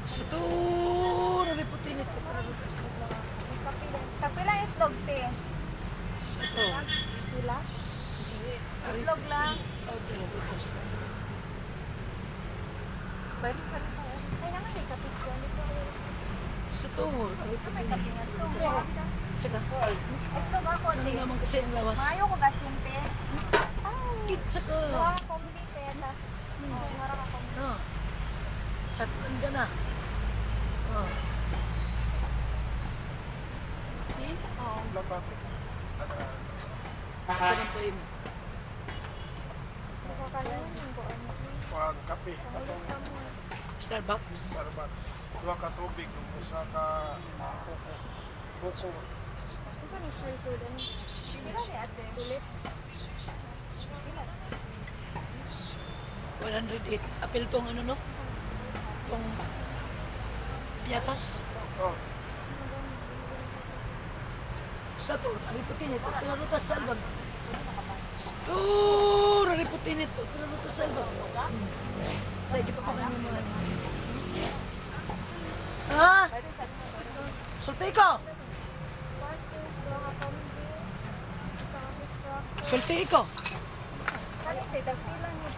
Sa to, naliputin ito. Kapila itlog, te. Sa to. Sila? Itlog lang. Balik sa ito. Ay, naman may kapit ko. Sa to, May naliputin kapit nga ito. Saka, Itlog ako, ano te. naman kasi ang lawas. Mayo ko gasin, te. Kitsa ka. Gawa ka kombi, te. Tas, mara ka kombi. No. Satan ka na. Oh. See? Oo. Sa gantoy mo. Nakakalanin ko. Pag kape, katong Starbucks. Starbucks. Dua ka tubig, usa ka buko. Buko. Ito ni Shell Sudan. Pila ni ate? Sulit? 108. Apel tong ano no? Tong piatas. Oh, Sa to, naliputin ito. Pinarutas sa albag. Oh, naliputin ito. Pinarutas sa albag. Sa ikip pa kami mga ano. Ha? Sulti ko! Sulti ko!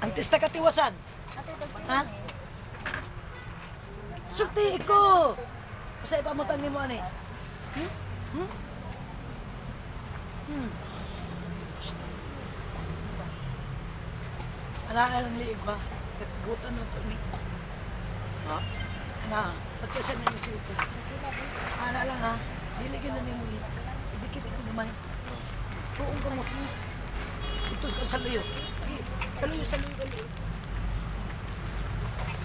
Ang tista katiwasan. Ha? Sulti ko! Masaya pa mo tangin mo ani. Ana ang liig ba? Gutan na ito ni. Ha? Ana, pagkasan na yung silito. Ana lang ha, diligyan na ni mo yun. Idikit ko naman. Tuong ka mo. Ito ka sa luyo. Sa luyo, sa luyo, sa luyo.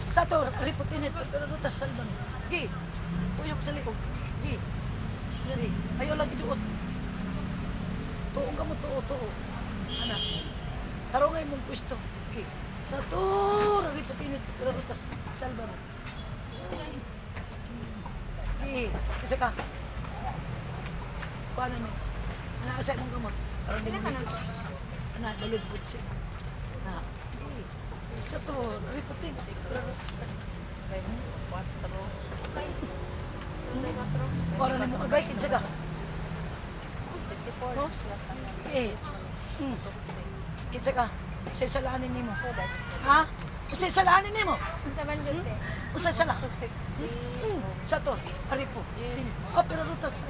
Sa to, riputin ito, pero lutas salbang. Gi, tuyok sa likod. Gi, yari, ayaw lang iduot. Tuong ka mo, tuo. Ana, tarongay mong pwesto. Gi, sa to, riputin ito, pero lutas salbang. Gi, isa ka. Paano mo? Naasay mong gamot. Parang din mo ito. Ana, daludbud siya. Na, gi, sa to, riputin ito, pero lutas salbang. Para na mo kagay, kinsa ka? No? Sige. Kinsa ka? Usay salanin ni mo. Ha? Usay salanin ni mo? Usay sala? Sa to, aripo. Oh, pero rutas.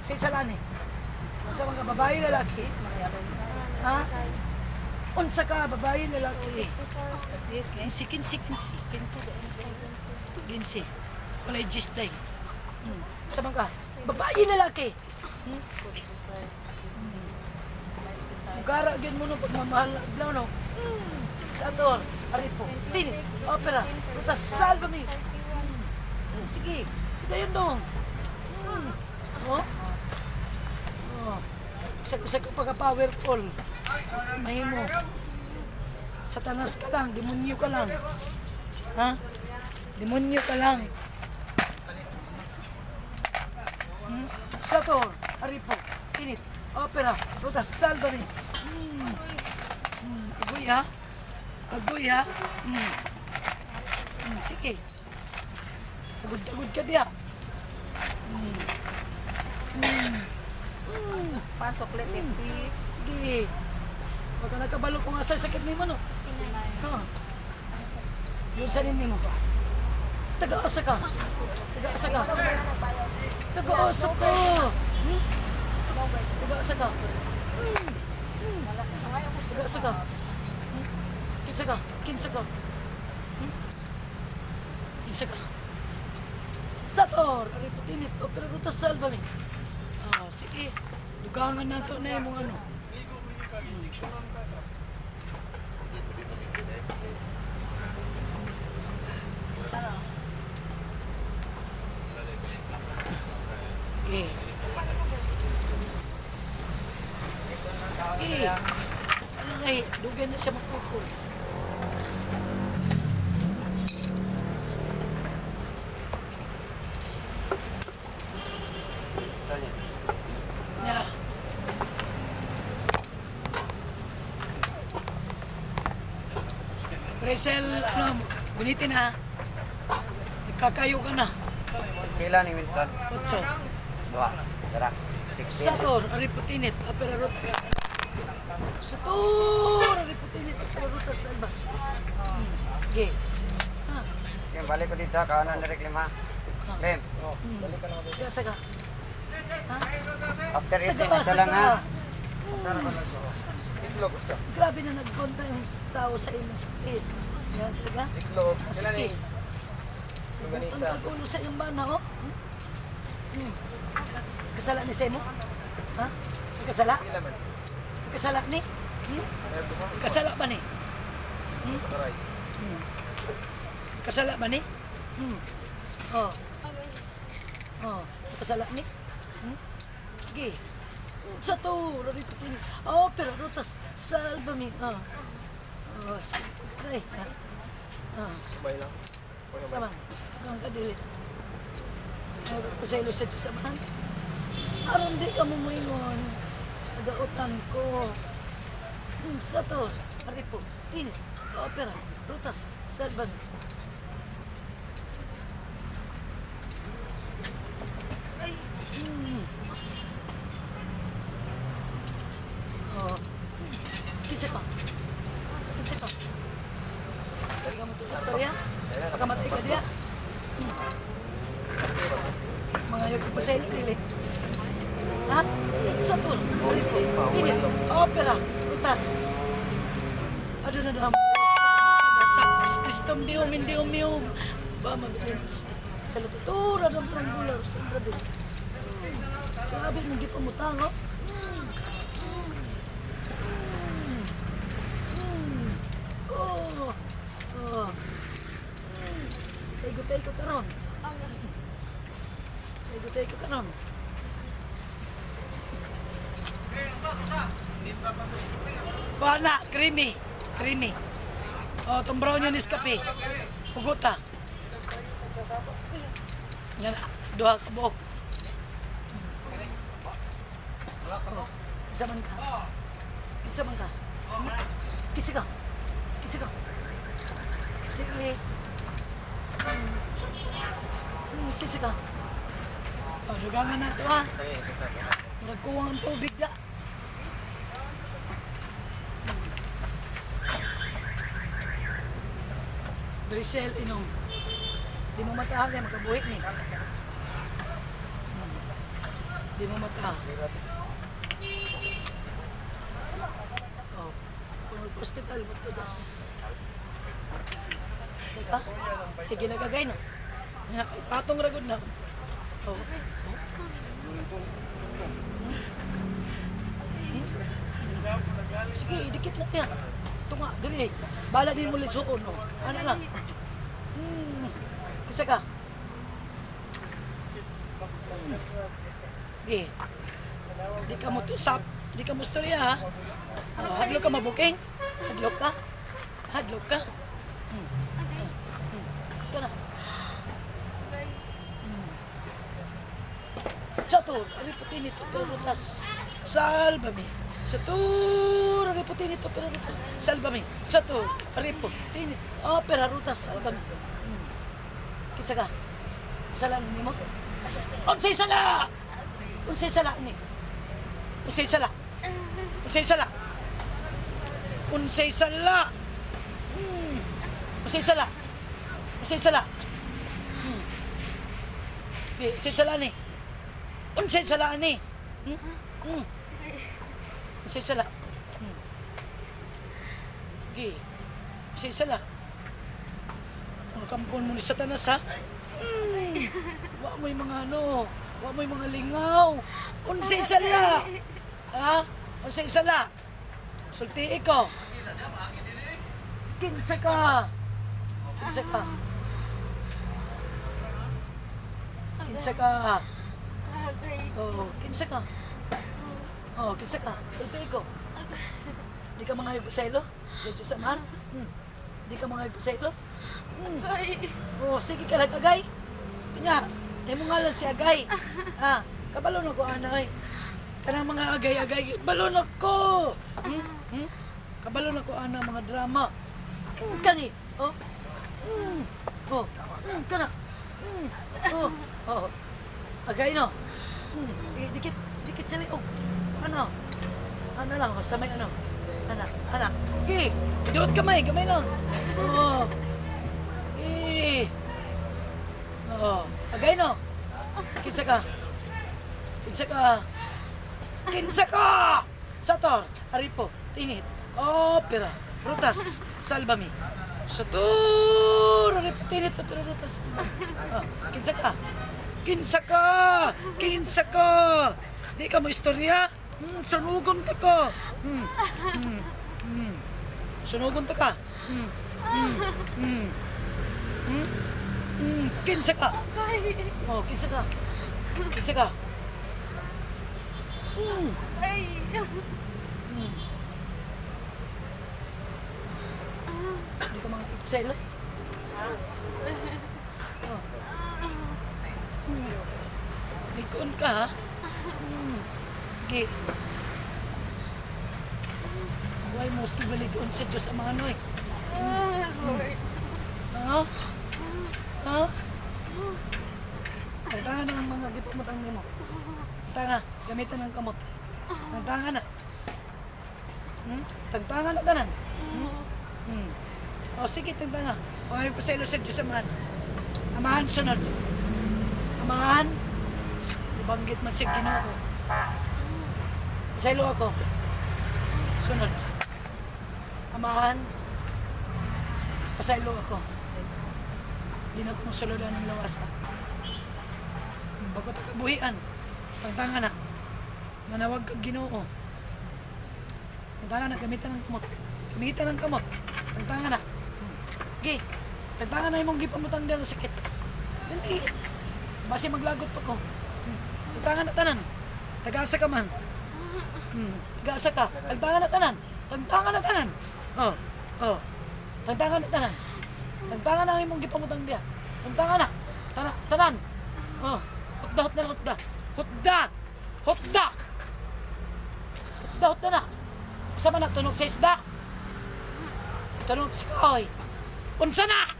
Usay salanin. Sa mga babae lalaki. Ha? Unsa ka, babae lalaki. Kinsi. Ginsi. Walay gist day. Sa mga babae lalaki. Gara gyud mo no pagmamahal adlaw no. Sa ator, aripo. Tini, opera. Rutas salva mi. Sige. Dayon dong. Oh. Oh. Sa ko pagka powerful. Mahimo. Satanas ka lang, demonyo ka lang. Ha? Demonyo ka lang. Sa to, aripo, init, opera, rutas, salva mi. Agoy ha? Agoy ha? Sige. Agod ka diya. Pasok letip. Sige. Huwag ka nagkabalo kung asay sakit ni mo no. Ha? Yun sa rin mo. Taga-asa ka. Taga-asa ka. Taga-asa ka. Taga-asa ka. Taga-asa ka. Kinsa ka. Kinsa ka. Kinsa ka. Sator! Ariputinit. O pero rutas salva mi. Ah, sige. Dugangan na ito na yung mga ano. Eh. Ano nga eh, dugan na siya magpupul. Yeah. Presel, ano, gunitin ha. Kakayo ka na. Pila ni Winston? 8. Dua. Dara. 16. Sator, ari putinit, apera ruta ka. Sator, ari putinit, apera ruta sa alba. Okay. Ha, Okay, balik ko dito. Kawanan direct 5. Bem, gasa ka. Ha? after eating, Tagaasa ito lang ha. ka. Grabe na nagpunta yung tao sa inyong sakit. Yan, taga? Masakit. Butang kagulo sa iyong bana, oh. Kasala ni Semo? Ha? Kasala? Kasala ni? Kasala ba ni? Kasala ba ni? Oh. Oh. Kasala ni? Sige. Sa to, rarito din. Oh, pero rutas. Salva mi. Oh. Oh, sige. Ay. Ah. Sama. Kang kadili. Kusaylo sa Diyos samahan. Aron di ka mo moingon. Adautan ko. Sa to, aripo. Tinit. Opera. Rutas. Salva mi. Ay. Oh. Kinsa ka? Kinsa ka? Dali ka mo ito sa storya? Pagkamatay ka diya? Mga yung ipasay, pili. Ha? Sa tour. Tinit. Opera. Rutas. Ano na naman? Sa Kristom dium, indium, mium. Ba, mag-inis. Sa lututura ng triangular. Sa grabe. Grabe, hindi pa mutang, oh. Oh. Oh. Tay ko karon. Tay ko karon. Wala, creamy. Creamy. Oh, itong brown yun is kape. Huguta. Yan na, duha ka buok. Isa man ka. Isa man ka. Kisi ka. Kisi ka. Sige. Kisi ka. Oh, dugangan na ito ha. Nagkuwang ang tubig na. Brisel, inom. Di mo matahan kaya makabuhit ni. Di mo matahan. Oh, kung mag-hospital, magtubas. Teka, sige nagagay no. Patong ragod na. Oh. Sige, idikit na yan. Ito nga, dali. Bala din mo lisuon, no? Ano lang? Isa ka. Di ka mo tusap. Di ka mo storya, ha? Hadlok ka mabuking? Hadlok ka? Hadlok ka? Ito na. Satur, ariputin ito, pero rutas. Salbami. Satur, ariputin ito, pero rutas. Salbami. Satur, ariputin ito. Oh, pero rutas, salbami. Kisa ka? Sala ni mo? Unsay sala! Unsay sala ni? Unsay sala? Unsay sala? Unsay sala? Unsay sala? Unsay sala? Unsay sala ni? Unsay sala ni? Unsay sala? Gi. Unsay sala? Ang kampon mo ni Satanas, ha? Wa mo'y mga ano, wa mo'y mga lingaw. Unsay sala? Ha? Unsay sala? Sulti ko. Kinsa ka? Kinsa ka? Kinsa ka? Oh, kinsa ka? Oh, kinsa ka? Sulti ko. Di ka mga ibuselo? Diyo sa mar? Di ka mga ibuselo? Oh, sige ka lang, Agay. Kanya, mo nga lang si Agay. Ha? Kabalon ako, anay. Kanang mga agay-agay. Balon ako! Kabalon ako, ana, mga drama. Kani. Oh. Oh. Kana. Oh, oh. Agay no. Dikit, dikit sa liog. Ano? Ano lang, sa may ano? Anak, anak. Okay, iduot kamay, kamay lang. Oh. Okay. Oh, agay no. Kinsa ka. Kinsa ka. Kinsa ka. Sator, aripo, tinit, opera, rutas, salbami. Sator, aripo, tinit, opera, rutas, salbami. Oh, kinsa ka. Kinsa ka. Kinsa ka. Di ka mo istorya? Sunugon ta ka. Sunugon ta ka. Kinsa ka. Oh, kinsa ka. Kinsa ka. Ay. Hindi ka mga excel. Likon ka, ha? Okay. Huwag mo sila likon sa Diyos ang mga ano eh. Lord. Ha? Ha? Tagtangan na ang mga gipamutang mo. Tanga, gamitan ng kamot. Tagtangan na. Tagtangan na tanan. O sige, tagtangan. O ngayon paselo sa Diyos ang mga. Amahan, sunod. Amahan. Banggit man siya Ginoo. Paselo ako. Sunod. Amahan. Paselo ako. Di na kong sululan ng lawas. Bago ta kabuhian. Tangtangan na. Nanawag kag Ginoo. Tangtangan na, gamitan ng kamot. Gamitan ng kamot. Tangtangan na. Okay. Tangtangan na imong gipamutang dyan ng sakit. Dali. Basi maglagot pa ko. Tangtangan na tanan. Tagasa ka man. Tagasa ka. Tangtangan na tanan. Tangtangan na tanan. Oh. Oh. Tangtangan na tanan. Tangtangan na imong gipamutang diya. Tangtangan na. Tanan. Oh. Hutda, hutda, hutda. Hutda! Hutda! Hutda, hutda na. Usa man na, tunog sa isda. Tunog sa kahoy. Unsa na!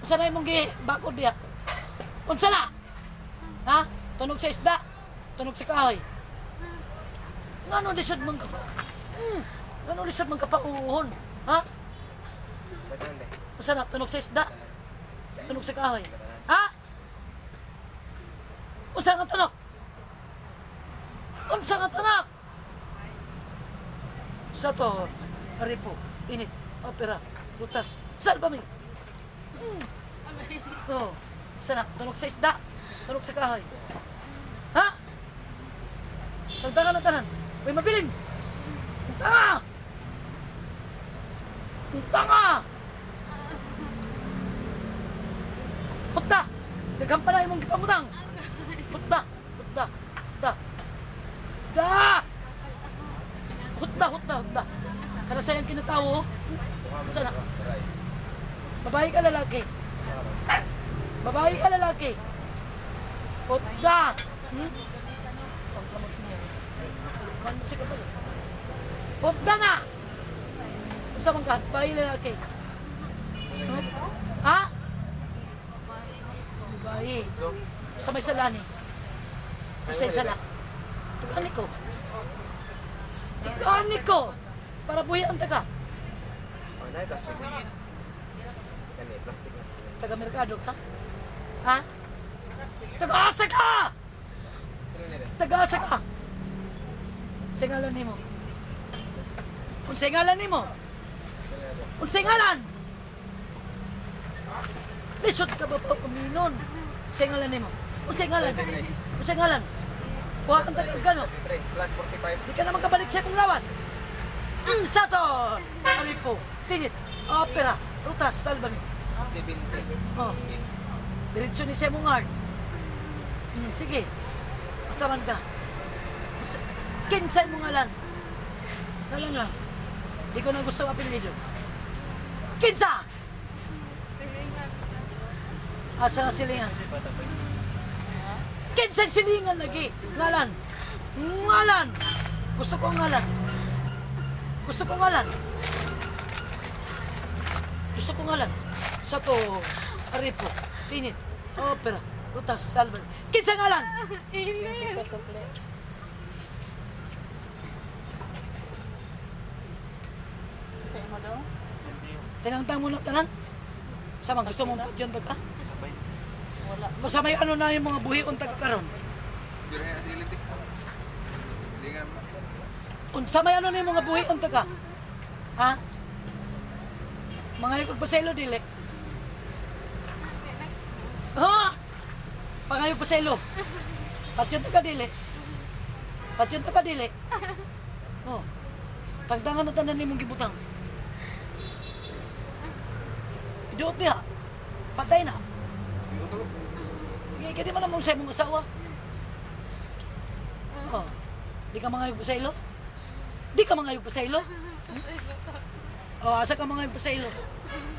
Unsa na imong bakod diya. Unsa na! Ha? Tunog sa isda. Tunog sa kahoy. Ngano disod man ka pa? Ngano disod man ka pa uuhon? Ha? Unsa na? Tunog sa isda. Tunog sa kahoy. Ha? Unsa nga tanak? Unsa nga tanak? Sa to, aripo, tinit, opera, rutas, salbami. Oh, unsa na? Tunog sa isda, tunog sa kahoy. Ha? Tagtangan na tanan. May mabilin. Tanga! Tanga! Hutta! Daghang pa na imong gipamutang. Hutta! Hutta! Hutta! Da! Hutta! Hutta! Hutta! Kada sayang kinatawo. Sana. Babae ka lalaki. Babae ka lalaki. Hutta! Pagkamot niya. Kung kasi ka pala. Hutta na! Basta man ka, babae lalaki. Ha? Babae. Sa may salani. Sa sala. Tugani ko. Tugani ko. Para buhian taga. Oh, naik kasi. Kani, plastic na. Taga merkado ka? Ha? Taga-asa ka! Taga-asa ka! Unsay ngalan nimo? Unsay ngalan nimo? Unsay ngalan? Lisod ka ba pa paminon? Unsay ngalan nimo? Unsay ngalan? Unsay ngalan? Kuha kang taga-gano? 43 plus 45. Di ka naman kabalik sa imong lawas. Sato! Alipo, tinit, opera, rutas, salbami. 70. Oh. Diretsyo ni Semong Art. Sige. Masaman ka. Kinsay mo ngalan. Ngalan lang. Di ko na gusto apelido. Kinsa! Silingan. Asa nga silingan? Kinsay silingan lagi. Ngalan. Ngalan. Gusto ko ang ngalan. Gusto ko ngalan. Gusto ko ngalan. Sato, aripo, tinit, Opera, rutas, salva. Kinsa ngalan? Email. Sa imo daw? Tinangtang mo na tanan. Sama, gusto mong patyon to ka? Wala. Basta may ano na yung mga buhion taga karon. Dili na silid eh. Dili nga Unsa may ano na yung mga buhion taga? Ha? Mga ikog paselo dili. Ha? Pangayog paselo. Patyon to ka dili. Patyon to ka dili. Oh. Tagtangan na tanan nimong gibutang. Iduot niya. Patay na. Hindi ka di man namang sa mong asawa. Oh. Di ka mangayog pa sa ilo? Di ka mangayog pa sa ilo? Oh, asa ka mangayog pa sa ilo?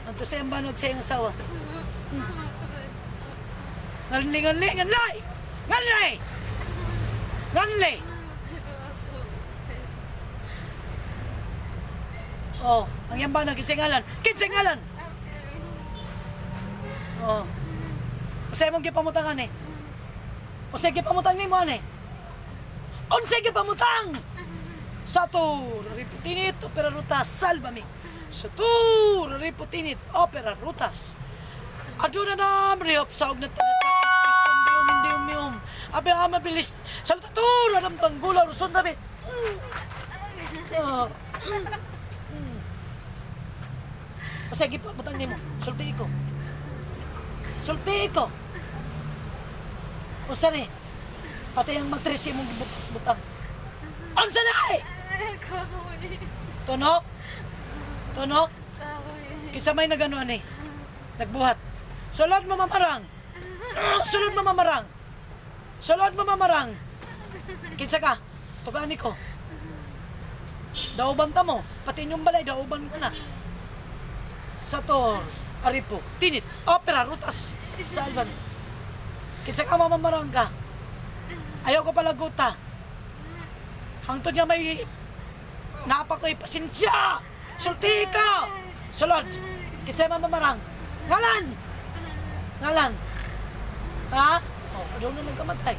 Anto sa iyang banog sa iyong asawa. Nganli, nganli, nganlay! Nganlay! Nganlay! Oh, ang iyang banog kisingalan. Kinsingalan! Oh. Unsay mong gipamutangan eh? Unsay gipamutang nimo ani? Unsay gipamutang? Satu, riputinit, opera rutas, salvami. Satu, riputinit, opera rutas. Aduna na mriop sa og natasak Kriston Deum in Deum meum. Abi amabilis. Salutatur adam tranggula ruson dabi. Oh. Unsay gipamutang nimo? Sulti ko. Sulti ko. Unsa ni? Pati ang matres imong butang. Unsa na? Kahoy. Tunok? Tunok? Kahoy. Kinsa may nagano ani? Nagbuhat. Sulod mo mamarang. Sulod mo mamarang. Sulod mo mamarang. Kinsa ka? Tugani ko. Dauban ta mo. Pati inyong balay dauban ko na. Sator, aripo, tinit, opera, rutas, salvan. Kinsa ka mamamarang ka? Ayaw ko palaguta. Hangtod nga may napa ko'y pasensya. Sulti ka. Sulod. Kinsa mamamarang? Ngalan. Ngalan. Ha? Oh, kadaw na nagkamatay.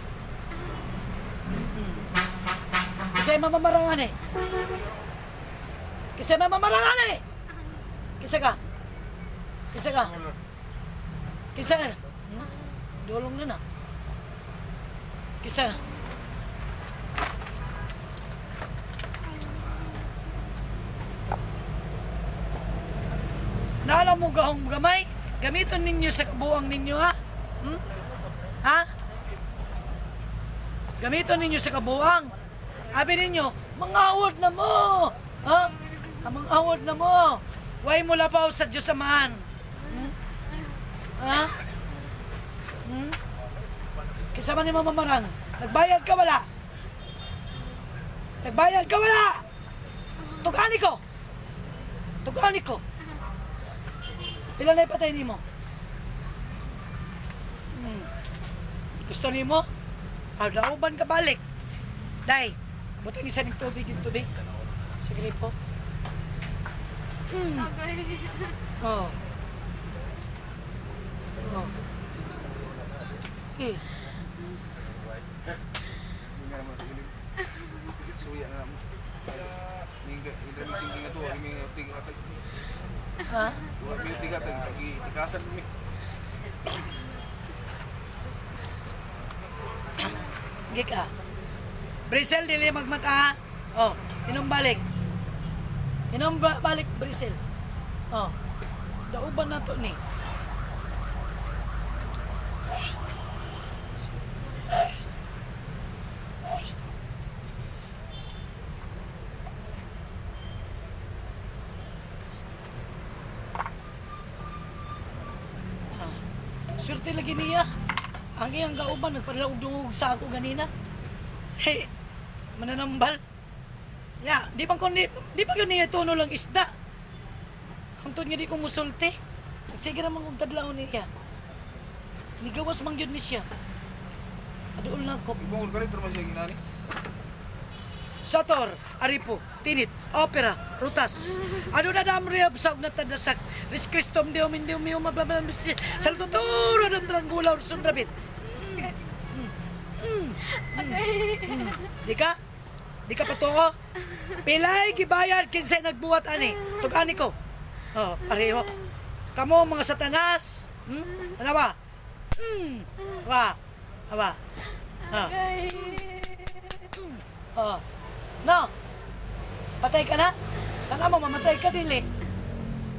Kinsa mamamarang eh? Kinsa mamamarang eh? Kinsa ka? Kinsa ka? Kinsa? Dolong na na. Kinsa? Naalam mo gahong gamay? Gamiton ninyo sa kabuang ninyo ha? Hmm? Ha? Gamiton ninyo sa kabuang. Abi ninyo, mangawod na mo! Ha? Mangawod na mo! Way mo lapaw sa Diyos Amahan. Hmm? Ha? Hmm? Kisa man ni mamamarang. Nagbayad ka wala? Nagbayad ka wala? Tugani ko! Tugani ko! Ilan na ipatay ni mo? Hmm. Gusto ni mo? Dauban ka balik. Day, butang isa ng tubig yung tubig. Sa gripo. Okay. Oh. Oh. Eh. Hindi nga naman silid. Suya na naman. Hindi mising nga to, hindi nga tiga atag. Ha? Hindi tiga atag, tikasan kami. Hindi ka. Brisel, dili magmata ha? Oh, inom balik. Inom balik, Brisel. Oh, dauban na to ni. Swerte lagi niya. Ang iyang kauban nagpadungog sa ako ganina. Hey, mananambal. Ya, di pa yun niya tuno lang isda. Hangtod nga di ko musulti. Sige naman kong tadlaw niya. Nigawas mang yun ni siya. Adool na ko. Ibungol ka rin, pero masya ginani. Sator, Aripo, Tinit, Opera, Rutas. Ano na damri absag na tadasak. Ris Kristom Deo Mindio Mio Mababamisi. Saluturo ng Tranggula or Sundrabit. Di ka? Di ka patuo? Pilay gibayad kinsay nagbuhat ani. Tugani ko. Oh, pareho. Kamo mga satanas. Ano ba? Wa. Aba. Ah. Oh. No. Patay ka na? Tanga mo, mamatay ka dili.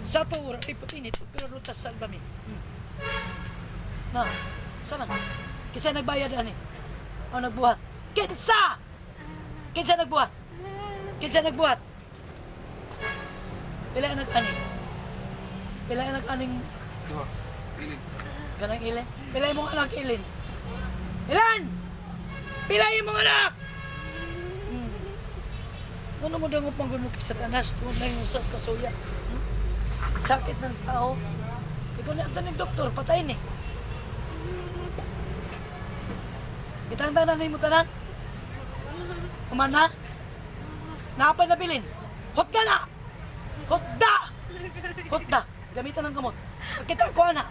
Sa tour, iputinit, pero rutas salbami. No. Sama. Kisa nagbayad ani. O nagbuhat. Kinsa! Kinsa nagbuhat? Kinsa nagbuhat? Pila nag-ani? Pila nag-aning Duha. Pilin. kanang ilin? Pila mong anak ilin? Ilan? Pila mong anak? Ano mo dango pang gunog sa tanas? Tuwag na yung usas kasuya. Sakit ng tao. Ikaw na ito ng doktor, patay ni. Gitang-tanan na yung tanan? Umana? Napa na bilin? Hotda na! Hotda! Hotda! Gamitan ng gamot. Kakita ko na.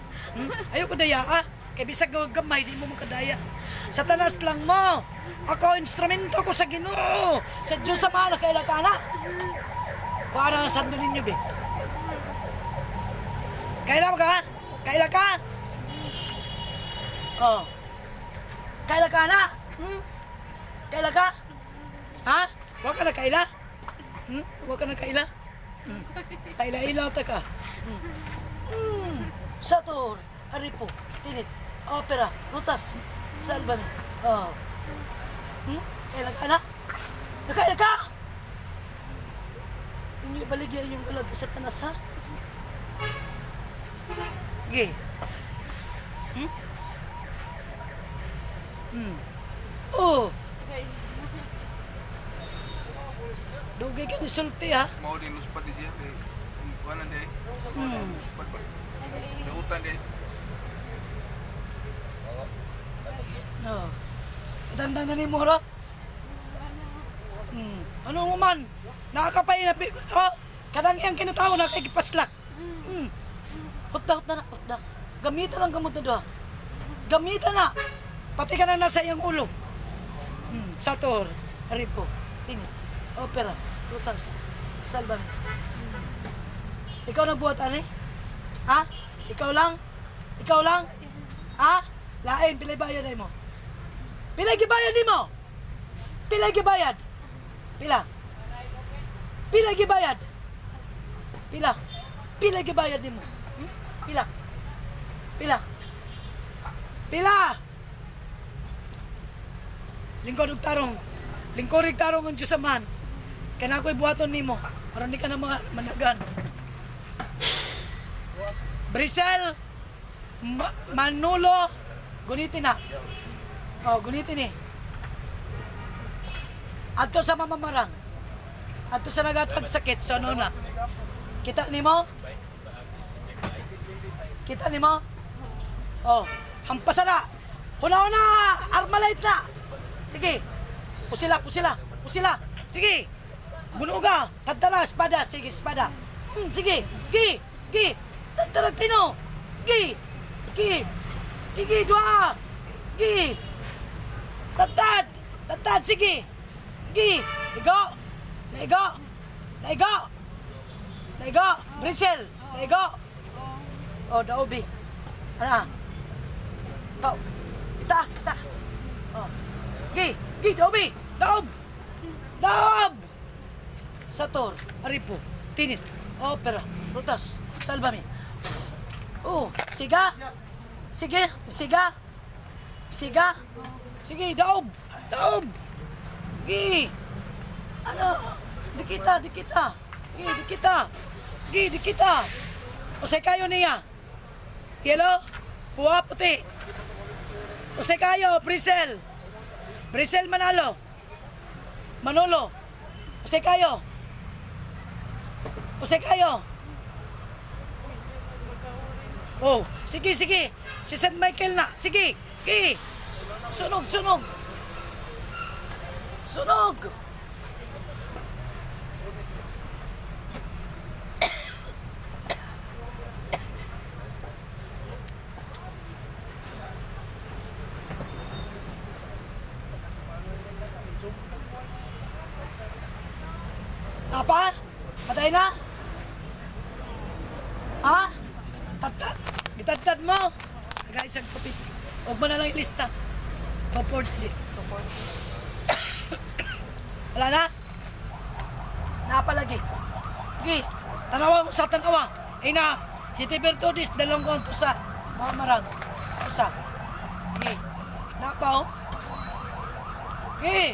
Ayoko daya ah. Kaya bisag gamay, di mo makadaya. Sa tanas lang mo. Ako, instrumento ko sa Ginoo. Sa Diyos sa mga nakaila ka na. Para ang sando ninyo, be. Kaila mo ka? Kaila ka? Oh. Kaila ka na? Kaila ka? Ha? Huwag ka na kaila? Huwag ka na kaila? Kaila-ila ta ka. Sator, Aripo, Tinit, Opera, Rutas, Salbami. Oh. Kailan ka na? Nakailan ka? Hindi baligyan yung galag sa tanas, ha? Sige. Oh! Dugay ka ni sulti, ha? Mau din luspat di siya kay kuanan dai. Luspat ba? Nautan dai. Oh. Itang-tang na ni mo, ha? Ano mo man? Nakakapay na, oh! Kadang iyang kinatawa na kay kipaslak. Hutda na, hutda. Gamitan ang gamot na doon. Gamitan na. Pati ka na nasa iyong ulo. Sator, Aripo, Tinit, Opera, Rutas, Salbami. Ikaw nagbuhat, ani? Ha? Ikaw lang? Ikaw lang? Ha? Lain, pilay bayad ay mo. Pilay gibayad di mo? Pilay gibayad? Pila? Pilay gibayad? Pila? Pilay gibayad di mo? Pila? Pila? Pila? Lingkod ug tarong. Lingkod ug tarong ang Diyos Amahan. Kaya na ako'y buhaton nimo para hindi ka na managan. Brisel, Manolo, gunitin na. Oh, gunitin eh. Adto sa mamamarang. Adto sa nagatag sakit sa nona. Kita nimo? Kita nimo? Oh, hampasan na. Huna-huna, Armalite na. Sige. Pusila, pusila, pusila. Sige. Bunuo ka. Tantara, espada. Sige, espada. Sige. Gi, gi. Tantara, pino. Gi, gi. Gi, dua. Gi. Tantad. Tantad, sige. Gi. Ligo. Ligo. Ligo. Ligo. Brisel. Ligo. Oh, daubi. Ano? Tau. Itaas, itaas. Oh. Gi, gi, daubi. Daob. Daob. Sator, Aripo, Tinit, Opera, Rutas, Salbami. Oh, siga. Sige, siga. Siga. Sige, daob. Daob. Gi. Ano? Di kita, di kita. Gi, di kita. Gi, di kita. Usay kayo niya. Yellow, puwa, puti. Usay kayo, Brisel. Brisel Manalo. Manolo. Usay kayo. Usay kayo. Oh, sige, sige. Si St. Michael na. Sige, sige. Sunog, sunog. Sunog. Nag-aisag 250. Huwag mo na lang ilista. 240. Wala na? Napalagi. Gi, tanawa ko sa tanawa. Ina, si Tibertodis, dalawang konto sa mamarang. Usa. Gi, napaw. Gi,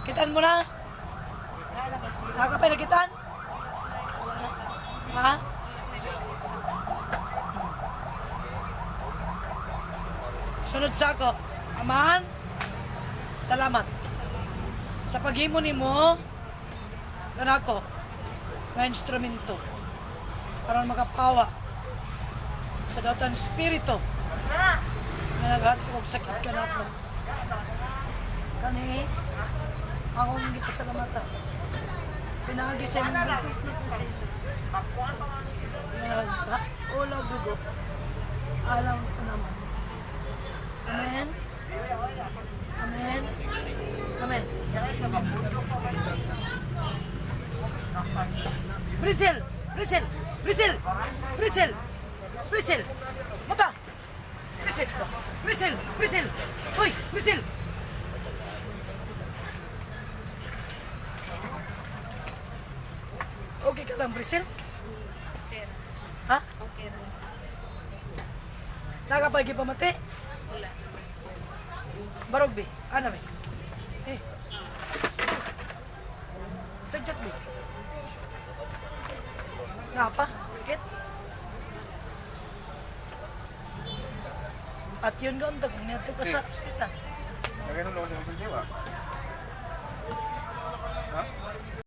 kitaan mo na? Nakakapay na kitaan? Ha? Sunod sa ako. Amahan, salamat. Sa paghimo nimo kanako nga instrumento para makapawa sa datan espiritu nga naghatag og sakit kanako. Kani akong gipasalamatan. Pinagi sa imong buntot na position. Ulaw dugo. Alam ko naman. Amen. Amen. Amen. Brazil! Brazil! Brazil! Brazil! Brazil! Mata! Brazil! Brazil! Brazil! Uy! Brazil! Okay ka lang, Brazil? Ha? Okay. Nakapagi pa mati? Wala. Barog bi, ano bi? Tadjak bi. Ngapa? Bakit? At yun ka unta kung niya ka sa ospital.